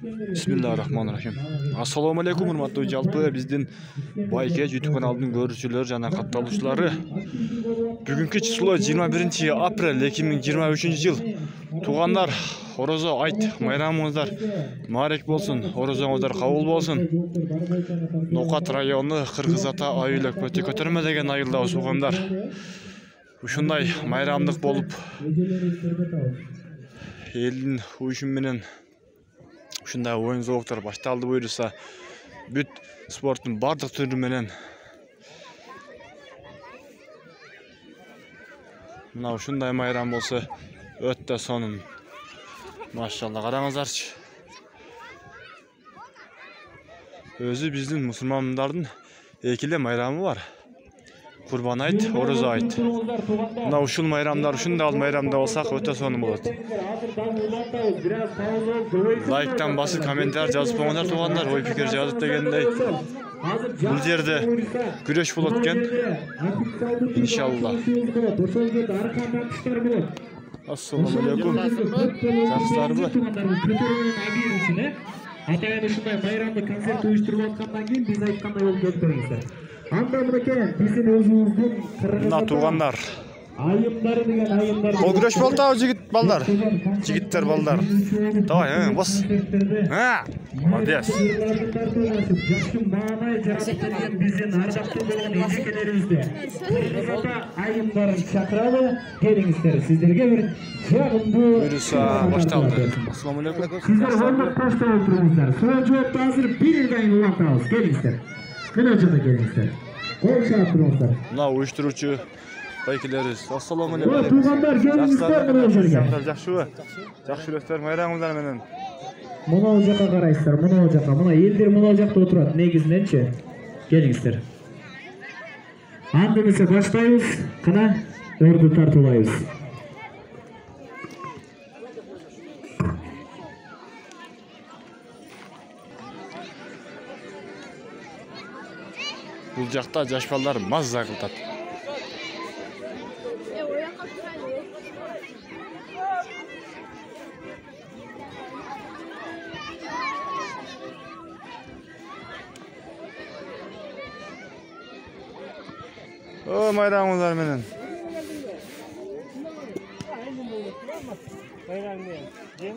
Bismillahirrahmanirrahim. Assalamu alaikum урматтуу жалпы биздин Байке YouTube каналынын көрүүчүлөрү жана катталуучулары. Бүгүнкү число 21 апрель 2023 жыл. Туугандар, орозо айт майрамыңыздар маарек болсун, орозоңуздар кабыл болсун. Нокат району Кыргыз Ата айыл өкмөтү көтөрмө деген айылда туугандар. Ушундай майрамдык болуп элдин уюшум менен ушундай оюн зооктору башталды буюрса, бүт спорттун бардык түрү менен мына ушундай майрам болсо өтө сонун. Машалла, караңыздарчы. Өзү биздин мусулмандардын экиле майрамы бар. Курбан айт, орозо айт. Мына ушул майрамдар ушундай майрамда болсак өтө сонун болот. Лайктан басып, комментарий жазып коюңдар туугандар, ой пикир жазып дегендей. Бул жерде күрөш болот экен. Иншалла. Ассаламу алейкум. Жакшыларбы? Атайын ушундай майрамды концерт уюштуруп аткандан кийин биз айткандай болуп кетпеңиздер. Анда мынакей биздин өзүбүздүн Кыргызстан туугандар айымдары деген айымдар. Кол күрөш болду жигит балдар. Жигиттер балдар. Давай, бос. Молодец. Жакшы маанай жараткан биздин ардактуу болгон эжекелерибизди айымдарын чакыралы. Келиңиздер, сиздерге бир жагымдуу буюрса башталды. Ассаламу алейкум. Сиздер ондук кошто отуруңуздар. Суроо жоопду азыр бир элден улантабыз. Келиңиздер. Кылычына келиңиздер. Кол чакырыңыздар. Мына уюштуруучу байкелерибиз. Ассаламу алейкум. Туугандар, келиңиздер мына жерге. Жакшыбы? Жакшы элестер майрамыңыздар менен. Мына жака карайсыздар, мына жака. Мына элдер мына жакта отурат, негизиненчи. Келиңиздер. Анда эмесе баштайбыз. Кына орду тартуулайбыз. Бул жакта жаш балдар маза кылтат. О, майрамыңыздар менен.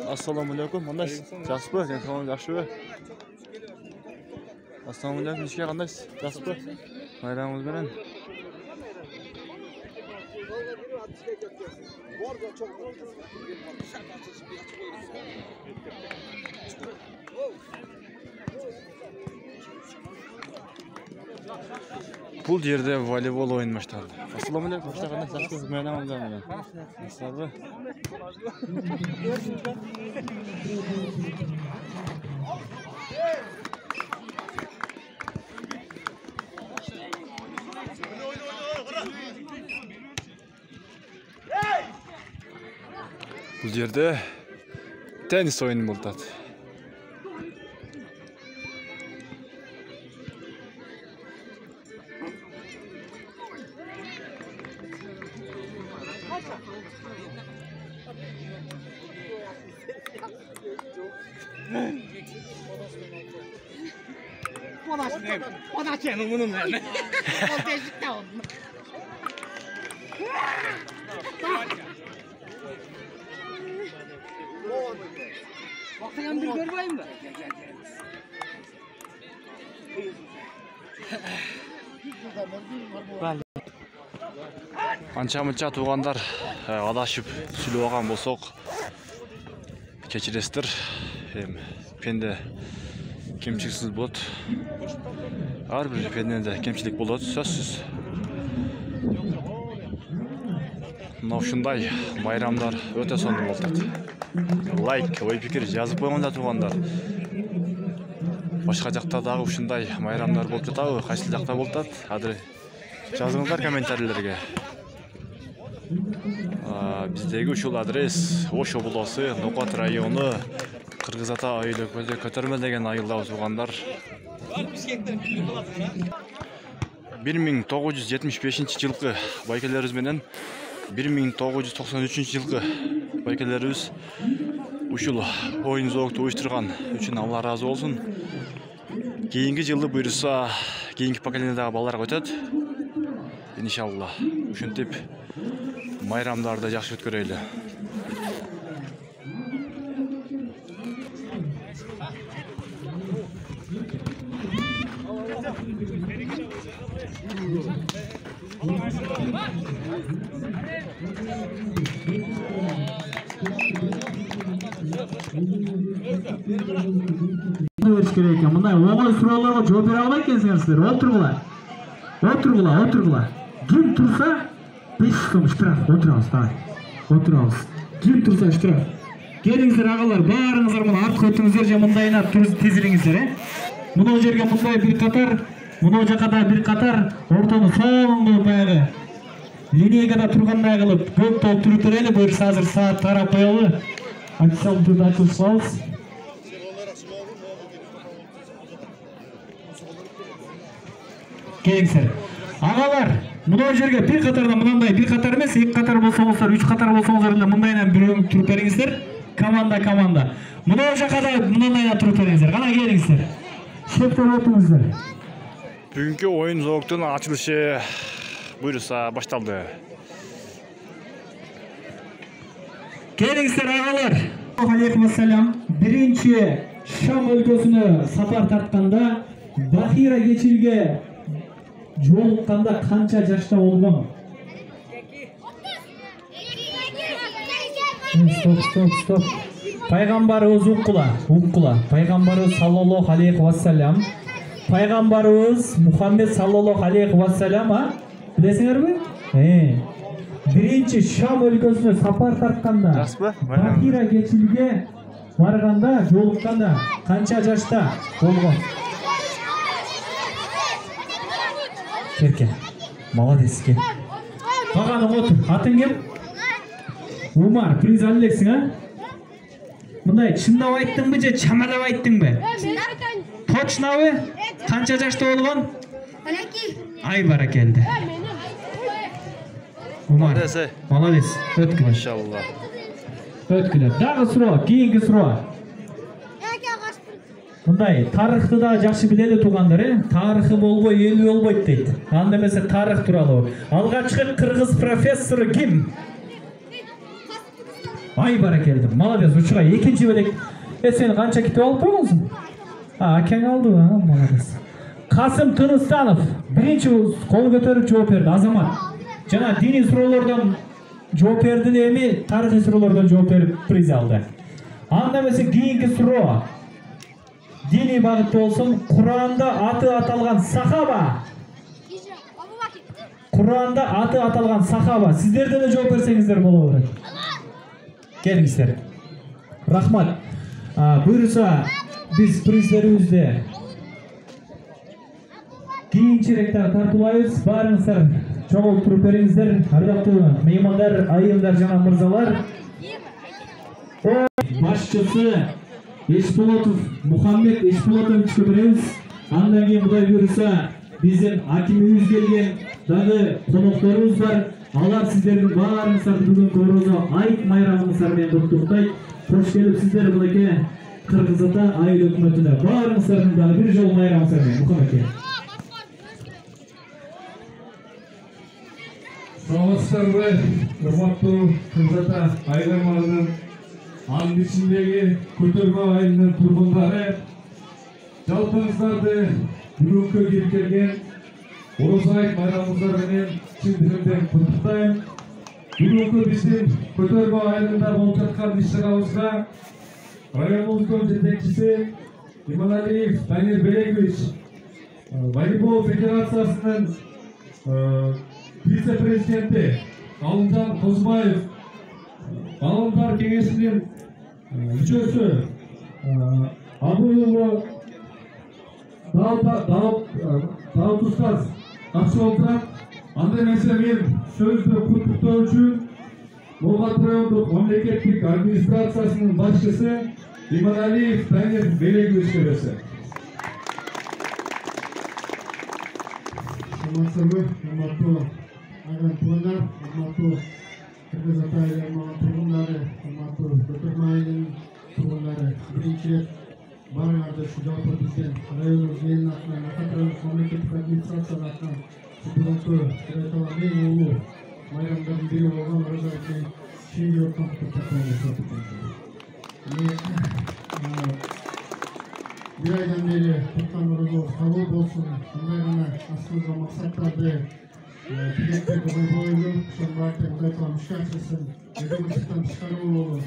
Ассаламу алейкум. Кандайсыз? Жакшыбы? Денсаулыгыңыз жакшыбы? Ассаламу алейкум. Ишке кандайсыз? Жакшыбы? Майрамыңыз менен. Бул жерде волейбол ойын башталды. Ассаламу алейкум. Ишке кандайсыз? Жакшыбы? Майрамыңыздар менен. Жакшыбы? Бул жерде теннис ойыны болуп атат. Vaktigan bir görmeyin mi? Анча-мынча туугандар адашып сүйлөп алган болсок кечиресиздер. Пенде кемчиликсиз болот. Ар бир пендеде кемчилик болот, сөзсүз. Мына ушундай майрамдар өтө сонун болуп атат. Лайк, ой пикир жазып коюңдар туугандар. Башка жакта дагы ушундай майрамдар болуп жатабы? Кайсы жакта болуп атат? Азыр жазыңыздар комментарийлерге. Биздеги ушул адрес Ош облусу, Нокат району, Кыргыз Ата айыл өкмөтү көтөрмө деген айылда туугандар. 1975 жылкы байкелерибиз менен 1993 жылкы байкелерибиз ушул оюн зоокду уюштурган үчүн Алла ыраазы болсун. Кийинки жылы буйруса, кийинки поколениядагы балдарга өтөт. Иншалла. Ушинтип майрамдарды жакшы өткөрөйлү. Мындай оңой суроолорго жооп бере албайт экенсиңер. Отургула. Ким турса 500 сом штраф. Отурабыз. Ким турса штраф. Келиңиздер агалар, баарыңыздар мына артка өтүңүздөр же мындайына тизилиңиздер, Мына жерге мындай бир катар, мына жака да бир катар, ортону соңунду баягы линейкада тургандай кылып көп топ туруп берели. Буюрса азыр саат тарап коелу. Официалдуу түрдө ачылыш кылабыз. Келиңиздер. Агалар, мына жерге бир катарда мындай бир катар эмес, 2 катар болсоңуздар, 3 катар болсоңуздар эле мындайынан бирөө туруп бериңиздер. Команда. Мына жака да мындайынан туруп бериңиздер. Кана келиңиздер. Шептеп отуңуздар. Бүгүнкү оюн зооктун ачылышы буйруса башталды. Келиңиздер агалар. Алейкум ассалам. Биринчи Шам өлкөсүнө сапар тартканда Бахира Кечилге жолукканда канча жашта болгон? Стоп. Пайгамбарыбыз уккула. Пайгамбарыбыз саллаллаху алейхи вассалам. Пайгамбарыбыз Мухаммед саллаллаху алейхи вассалам, билесиңерби? Биринчи Шам өлкөсүнө сапар тартканда Бахира Кечилге барганда, жолукканда канча жашта болгон? Керке. Молодец. Каганың отур. Атың ким? Умар, приз алексиң, Мындай чындап айттыңбы же чамалап айттыңбы? Точнобу? Канча жашта болгон? Ай баракелди. Умар. Молодец. Өткүлө. Иншалла. Өткүлө. Дагы суроо, кийинки суроо. Мындай тарыхты да жакшы билели туугандар, тарыхы болбой эли болбойт дейт. Анда эмесе тарых тууралуу. Алгачкы кыргыз профессору ким? Ай баракелди. Молодец. Учуга экинчи белек. Сен канча китеп алып койгонсуң? Акең алды, молодец. Касым Тыныстанов биринчи кол көтөрүп жооп берди. Азамат. Жана диний суроолордон жооп берди, эми тарыхый суроолордон жооп берип приз алды. Анда эмесе кийинки суроо. Dini bagıtта olsun, Kur'an'da adı atalgan sahaba. Kur'an'da adı atalgan sahaba. Sizlerden de cevap verseniizler bol olur. Gelingizler. Rahmat. Buyursa biz prizlerimizde keyinçirekler tartılayız. Barınızlar çok oturup veringizler. Ardaqtуу meymanlar, ayımlar, jana mırzalar. Başçısı Eşpolatov, Muhammed Eşpolatovичке беребиз. Андан кийин Кудай буйруса биздин акимибиз келген, дагы конокторубуз бар. Алар сиздердин баарыңыздарды бүгүнкү орозо айт майрамыңыздар менен куттуктайт. Кош келипсиздер мынакей Кыргыз Ата айыл өкмөтүнө. Баарыңыздардын дагы бир жолу майрамыңыздар менен. Мухаммед. Саламатсыздарбы, урматтуу Кыргыз Ата айыл аймагынын анын ичиндеги Көтөрмө айылынын тургундары, жалпыңыздарды бүгүнкү кирип келген орозо айт майрамыңыздар менен чын дилимден куттуктайм. Бүгүнкү биздин Көтөрмө айылында болуп жаткан иш-чарабызга районубуздун жетекчиси Иманалиев Данир Белегович, волейбол федерациясынын вице-президенти Алымжан Козбаев, балондар кеңешинин мүчөсү Абуйлуу Даут Устаз катышып отурат. Анда эмесе мен сөздү куттуктоо үчүн Ноғат райондук мамлекеттик администрациясынын башчысы Иманалиев Данир Белеговичке берсе. Саламатсызбы, урматтуу агрантуугандар, урматтуу Кыргыз Ата айыл аймагынын тургундары, урматтуу Көтөрмө айылынын тұрғындары бірінші рет барыңарды шу жалпы бізден районымыз елінің атынан Ноқат мемлекеттік администрацияның атынан депутаты Қырайтала ең ұлы майрамдардың бірі болған Розалықтың шен жүректен құттықтауды bir aydan beri tutқан ораза қабыл болсын, сондай ғана астымызға мақсаттарды тілектерді қойып соның бәрін Құдай іске асырсын, бедеуліктен шығару болу,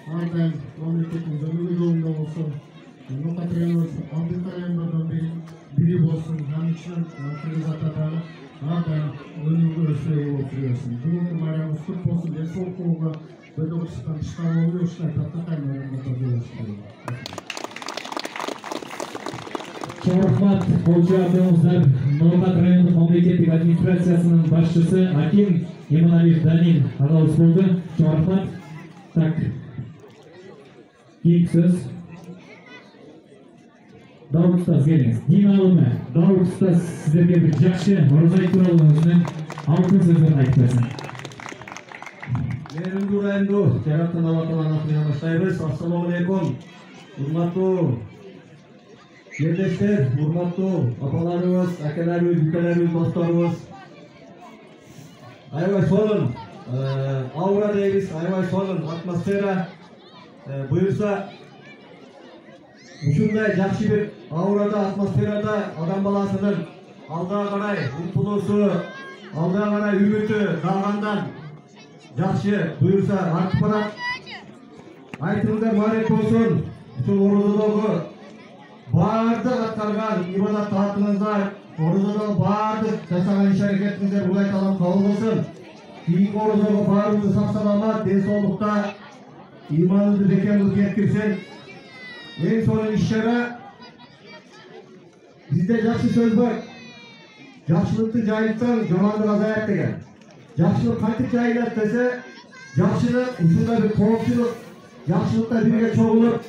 әрдайым мемлекеттің жөнді жолында болсын, Ноқат районы Абдылқар райондардан бірі болсын, оның үшін Қырғыз атадағы әрдайым өнімді өсіре болып жүресін. Бүгінгі майрамымыз құтты болсын, денсаулық болуға, бедеуліктен шығару болу үшін айтатқай майрамда жүресін. Рахмат, Қолчы атамыздар, Ноқат райондық мемлекеттік администрациясының басшысы Аким Иманалиев Данил ағалыс болды. Рахмат. Так, кейінгі сөз. Дауыт ұстаз келіңіз. Дин алымы, Дауыт ұстаз сіздерге бір жақсы ораза туралы өзінің алтын сөздерін айтып берсін. Менің райымды жараттан Аллахтан атынан баштаймыз. Ассалаумағалейкум. Урматтуу жерлештер, урматтуу апаларыбыз, акаларыбыз, бүкелерибиз, досторубуз. Аябай сонун аура дейбиз, аябай сонун атмосфера. Буюрса ушундай жакшы бир аурада, атмосферада адам баласынын алдыга карай умтулуусу, алдыга карай үмүтү дагыгандан жакшы буюрса артып барат. Айтымдар маарет болсун. Ушул оразадагы бардык аткарган ибадат таатыңыздар, оразадагы бардык жасаган иш-аракетиңиздер Кудай Таалам кабыл кылсын. Кийинки оразага баарыбызды сак-саламат, ден соолукта, иманыбызды бекем кылып жеткирсин. Эң сонун иш-чара бизде жакшы сөз бар. Жакшылыкты жайылтсаң, жамандык азаят деген. Жакшылык кантип жайылат десе, жакшылык ушундай бир коопчулук, жакшылыкта бирге чогулуп,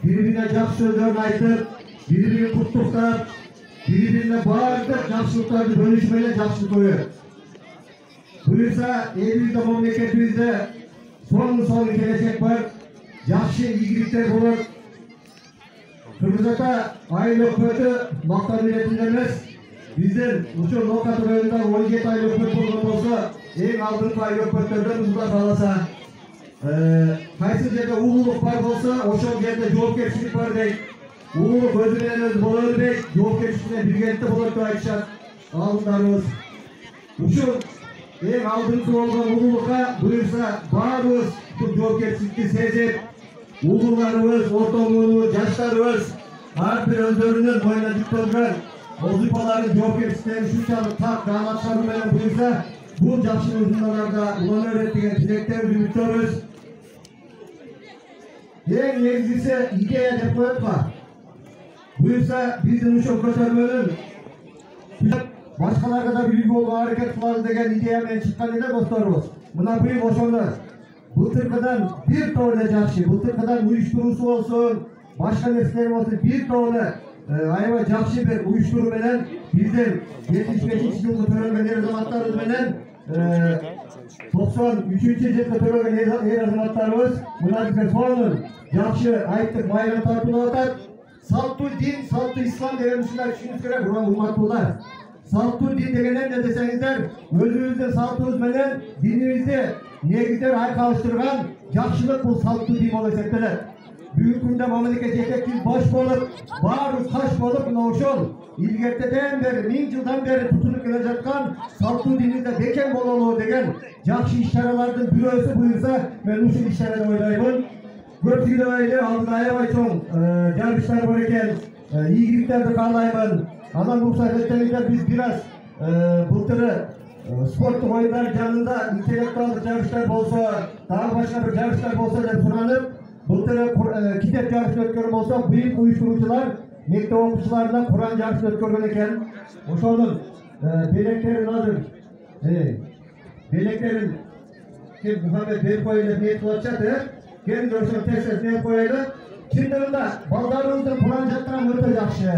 бири-бирине жакшы сөздөрүн айтып, бири-бирин куттуктап, бири-бирине бардык жакшылыктарды бөлүшүп менен жакшылык көбөйөт. Буюрса, элибизде, мамлекетибизде сонун келечек бар, жакшы ийгиликтер болот. Кыргыз ата айыл өкмөтү мактан иретинде эмес, биздин ушул Ноқат районундагы 17 айыл өкмөт болгон болсо, эң алдыңкы айыл өкмөттөрдөн Кудай кааласа, кайсы жерде улуулук бар болсо, ошол жерде жоопкерчилик бар дейт. Улуулук өзү менен өзү боло бербейт, жоопкерчилик менен биргеликте болот деп айтышат алдындарыбыз. Ушул эң алдыңкы болгон улуулукка буюрса баарыбыз ушул жоопкерчиликти сезип, улууларыбыз, орто муунубуз, жаштарыбыз ар бир өздөрүнүн мойнуна жүктөлгөн вазыйфаларын жоопкерчиликтерин ушунчалык так жан аткаруу менен буюрса, бул жакшы узуналарда улана берет деген тилектерибиз, үмүттөрүбүз. Эң негизгиси идея деп коет го. Буюрса биздин ушул көтөрмөнүн башкаларга да үлгү болууга аракет кылалы деген идея менен чыккан эле досторубуз. Мына быйыл ошону былтыркыдан бир топ эле жакшы, былтыркыдан уюштуруусу болсун, башка нерселер болсун, бир топ эле аябай жакшы бир уюштуруу менен биздин 75-жылкы төрөлгөн эр азаматтарыбыз менен 93-жылкы төрөлгөн эр азаматтарыбыз мына бизге сонун жакшы айттык майрам тартуулап атат. Салттуу дин, салттуу ислам деген ушундай түшүнүш керек, урматтуулар. Салттуу дин деген эмне десеңиздер, өзүбүздүн салтыбыз менен динибизди негиздер айкалыштырган жакшылык бул салттуу дин болуп эсептелет. Бүгүнкү күндө мамлекет жетекчиси баш болуп, баарыбыз каш болуп, мына ошол илгертеден бери, 1000 жылдан бери тутулуп келе жаткан салттуу динибизде бекем бололу деген жакшы иш-чаралардын бирөөсү буюрса, мен ушул иш-чара деп ойлоймун. Көптүгүнө алдыда аябай чоң жарыштар бар экен, ийгиликтерди каалаймын. Анан уруксат этсеңиздер, биз бир аз былтыры спорттук оюндар жанында интеллектуалдык жарыштар болсо, дагы башка бир жарыштар болсо деп суранып, былтыры китеп жарышы өткөргөн болсо, быйыл уюштуруучулар мектеп окуучуларына Куран жарышы өткөргөн экен. Ошонун белектерин азыр белектерин Мухаммед берип коелу деп ниет кылып атышат, келиңдер ошону тез ниет коелу. Чындыгында балдарыбыздын Куран жаттырганы өтө жакшы.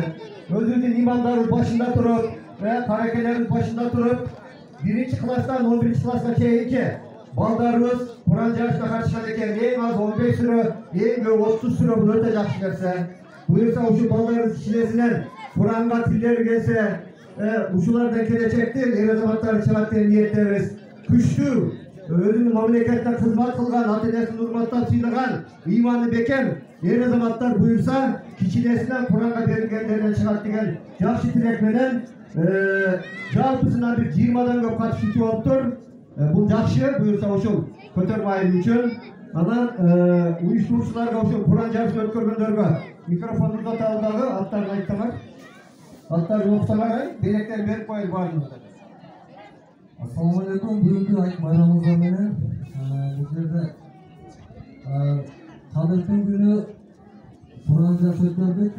Өзүбүздүн имандарыбыз башында туруп, каракелерибиз башында туруп, 1-класстан 11-класска чейинки baldarımız Kur'an yarışına karşıladıkken en az 15 sıra, en köp 30 sıra bunu öte jakşı gerse. Buyursa uşu baldarımız içinesinden Kur'an'a tilleri gelse, uşulardan gelecektir, er-azamatları çıkarttığı niyetlerimiz güçlü. Özünün memleketine hizmet kılgan, ata-enesini hurmatlap sıylagan, imanı bekem, er-azamatlar buyursa, kiçinesinden Kur'an'a berilgenlerden çıkarttıgan jakşı tilekmeden жалпысынан bir 20'dan köp katışıcı oluptur. Bu jakşı buyursa uşul kötermayı üçün. Anan uyuşturucularga uşul Kur'an jarışını ötkөрgönlөрgө mikrofonunuzda tağıdağı atlarını ayttamar. Atlar yoksalar belekler berip koyul barınızda. Assalamualaikum, бүгүнкү айт байрамыбызга менен бул жерде кадыртын күнү Кур'ан жарышы өткөрдүк.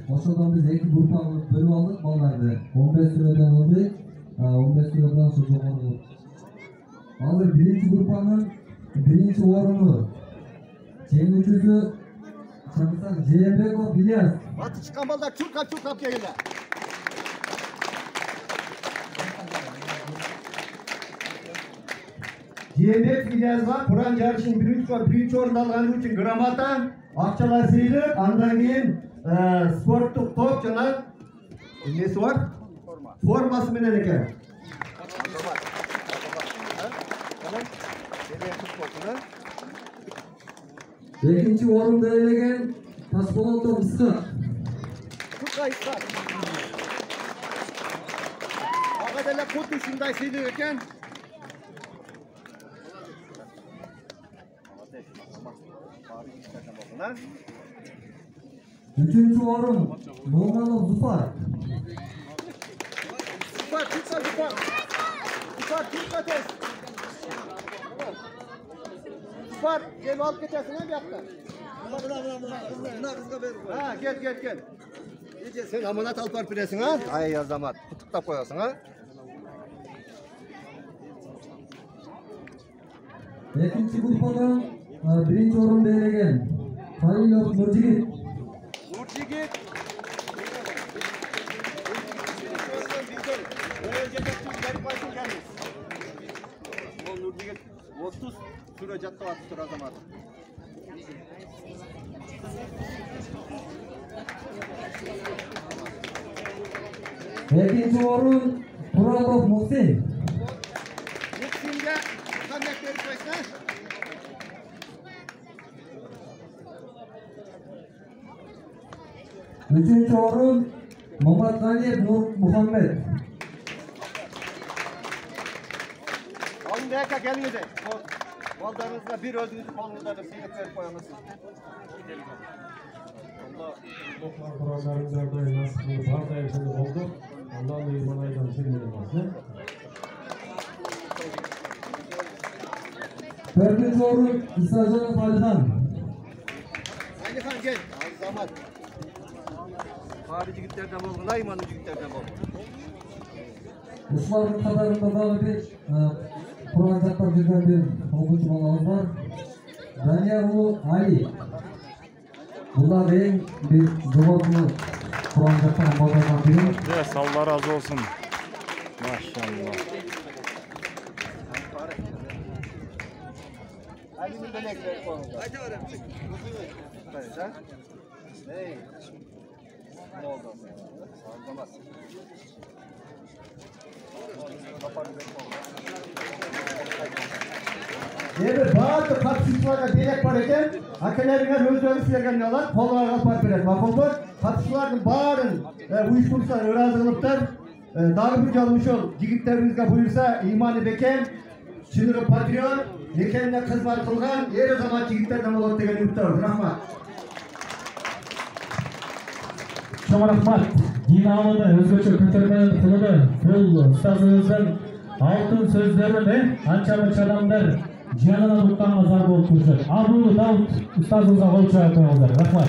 Ошодон биз 2 группага бөлүп алдык балдарды. 15 сүрөдөн ылдык, 15 сүрөдөн ошо жогору. Азыр биринчи группанын биринчи орunu жеңүүчүсү Чаңсак Жээнбеков Ильяс. Аты чыккан балдар чуркап келгиле. Жээнбеков Ильясга Kur'an жарышынын биринчи орунду алганы үчүн грамота, акчалар сыйлык, андан кийин спорттук топ жана эмеси бар? Формасы менен экен. Экинчи орунду ээлеген Ташболотов Исхак. Ага деле кудду ушундай сыйлык экен. Üçüncü orun Nurmanov Zufar. Zufar, gel alıp geçersin ha bir yakta. Ha, gel. İyice sen amanat alıp varıp bilesin ha. Ay yazamat, tutup koyasın ha. Ekinci gruppadan birinci orun beğenilen Halilov Nurjigit. Nurjigit 30 süre jatta atıştır azamat. Ekinci orun Muratov Muhsin. Muhsin'de kandak verip koysan. Üçüncü orun Muhammed Galiyev Nur Muhammed. Alın dayaka gelmedi. Baldarınızda bir özünüzü kolunuzda bir sıyıp verip koyamazsınız. Oklar Kur'anlarımızda nasıl var da hepsini oldu. Allah'ın iman aydan sürmeyelim aslında. Dördüncü orun İsa'canov Alihan. Alihan gel. Az zaman. Fahri jigitlerden olgun, aymanın jigitlerden olgun. Uşuların kadarında da bir Kur'an jattap жүрген bir okucu balağımız var. Daniyarulu Ali. Bunlar en bir jogorku Kur'an jattapan baldardan biri. Yes, Allah razı olsun. Maşallah. Ali'nin belekleri koyunca. Haydi öğren. Haydi. Hey. Ne oldu? Sağlamaz. Evet, bazı katışçılarda belek var eken, hakelerine özlerini silerken alan, kollarına part verir. Bakıldı, katışçıların bağırın, uyuşturursa öğrendiğinlikler, daha bir çalmış ol, jigitlerimizge buyursa, imanı bekem, çınırı patriot, lekenine kızlar kılgan, yer o zaman jigitlerden olur degen ümitler. Rahmat. Çok rahmat. Dinamını özgöçü kötürmenin kılıdı. Bul ustazınızın altın sözlerini ança adamlar canına tuttan azar bolup duracak. Abu Davut ustazınıza kol çağırtıyorlar. Rahmat.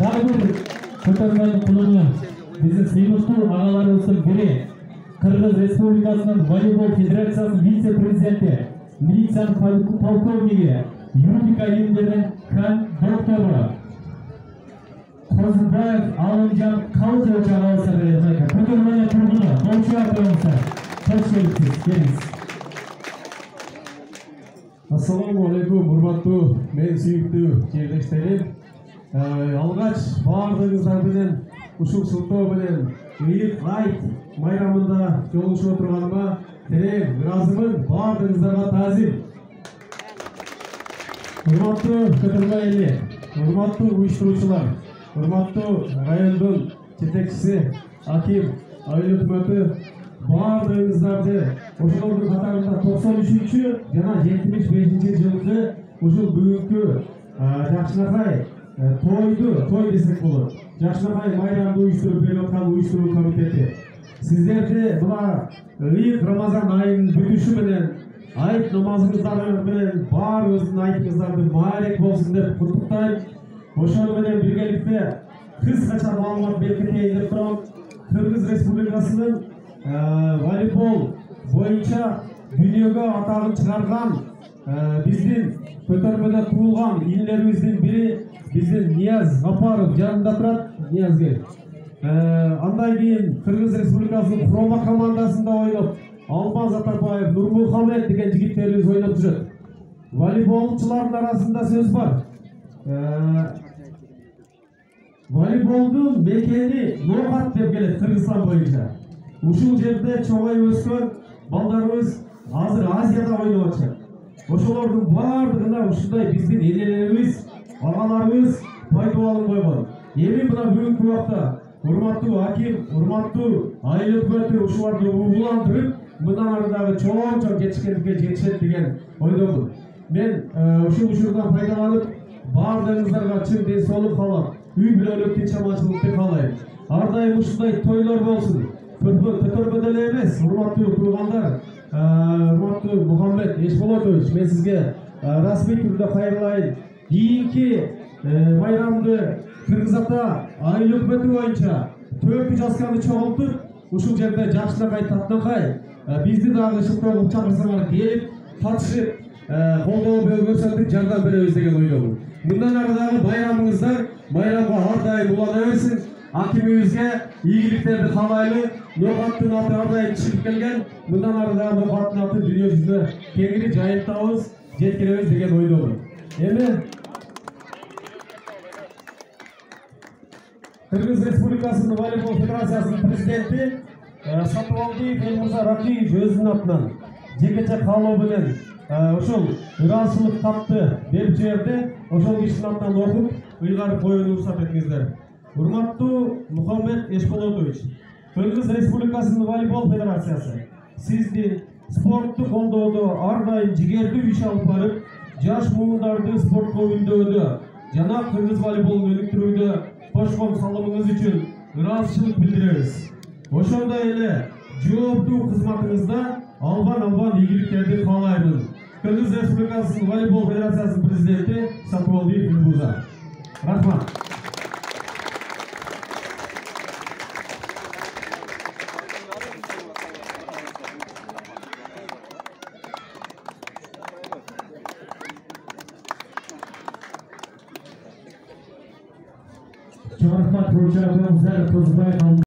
Daha bir kötürmenin kılıdı. Bizim sıymıştı ağalarımızın biri. Kırgız Respublikası'nın Voleybol Federasyası vice-prezidenti, militsiyanın polkovniki, Юрика елдерінің қан докторы Қозыбаев Алымжан Қалжы жаңалыса береді. Көтермені тұрғыны, қолшы атырыңыздар. Қош келіпсіз, келіңіз. Assalomu alaykum, hurmatli men suyukli jerdoshlarim. Algaç bardığınızlar bilen ушул сылтоо менен ыйык айт майрамында жолугушуп отурганыма терең ыраазымын. Бардыгыңыздарга таазим. Урматтуу көтөрмө эли, урматтуу уюштуруучулар, урматтуу райондун жетекчиси, аким, айыл өкмөтү, бардыгыңыздарды ошолордун катарында 93 жана 75 жылкы ушул бүгүнкү жакшынакай той десек болот. Жакшынакай майрамды уюштуруп берип аткан уюштуруу комитети сиздерди мына ыйык Рамазан айынын бүтүшү менен айт намазыңыздар менен баарыбыздын айтыңыздарды маалек болсун деп куттуктайм. Ошону менен биргеликте кыскача маалымат берип кетейин деп турам. Кыргыз Республикасынын волейбол боюнча дүйнөгө атагын чыгарган биздин көтөрмөдө туулган инилерибиздин бири биздин Нияз Гапаров жанында турат. Нияз кел. Андан кийин Кыргыз Республикасынын курама командасында ойноп Алмаз Атарбаев, Нурмухамед деген жигиттерибиз ойноп жүрөт. Волейболчулардын арасында сөз бар. Волейболдун мекени Ноокат деп келет Кыргызстан боюнча. Ушул жерде чоңоюп өскөн балдарыбыз азыр Азияда ойноп атышат. Ошолордун бардыгына ушундай биздин энелерибиз, агаларыбыз пайдаланып алып койгон. Эми мына бүгүнкү убакта урматтуу аким, урматтуу айыл өкмөтү ушуларды угуландырып, мындан ары дагы чоң жетишкендикке жетишет деген ойдомун. Мен ушул учурдан пайдаланып, бардыгыңыздарга чын ден соолук каалап, үй бүлөлүк тынччамачылыкты каалайм. Ар дайым ушундай тойлор болсун. Көтөрмөдө эле эмес, урматтуу туугандар, урматтуу Мухаммед Эшболотович, мен сизге расмий түрдө кайрылайын. Кийинки майрамды Кыргыз ата айыл өкмөтү боюнча 4 жасканы чогултуп, ушул жерде Жакшынакай Татнакай бизди дагы шылтоо чакырсаңар келип, катышып, колдоо көрсөтүп жардам беребиз деген ойдомун. Мындан ары дагы майрамыңыздар майрамга ар дайым улана берсин. Акимибизге ийгиликтерди каалайлы. Ноокаттын аты ар дайым чыгып келген. Мындан ары дагы Ноокаттын аты дүйнө жүзүнө кеңири жайылтабыз, жеткиребиз деген ойдомун. Эми Кыргыз Республикасынын волейбол федерациясынын президенти Сатыбалдиев Элмурза Ракиев өзүнүн атынан жекече каалоо менен ошол ыраазычылык катты берип жиберди. Ошол кишинин атынан окуп, ыйгарып коюуну уруксат этиңиздер. Урматтуу Мухаммед Эшболотович, Кыргыз Республикасынын волейбол федерациясы сиздин спортту колдоодо ар дайым жигердүү иш алып барып, жаш муундарды спортко үндөөдө жана кыргыз волейболун өнүктүрүүдө кошкон салымыңыз үчүн ыраазычылык билдиребиз. Ошондой эле жооптуу кызматыңызда албан ийгиликтерди каалаймын. Кыргыз Республикасынын волейбол федерациясынын президенти Сатыбалдиев Элмурза. Рахмат. Çok rahmat, Burcu ablamızlar, Tozbay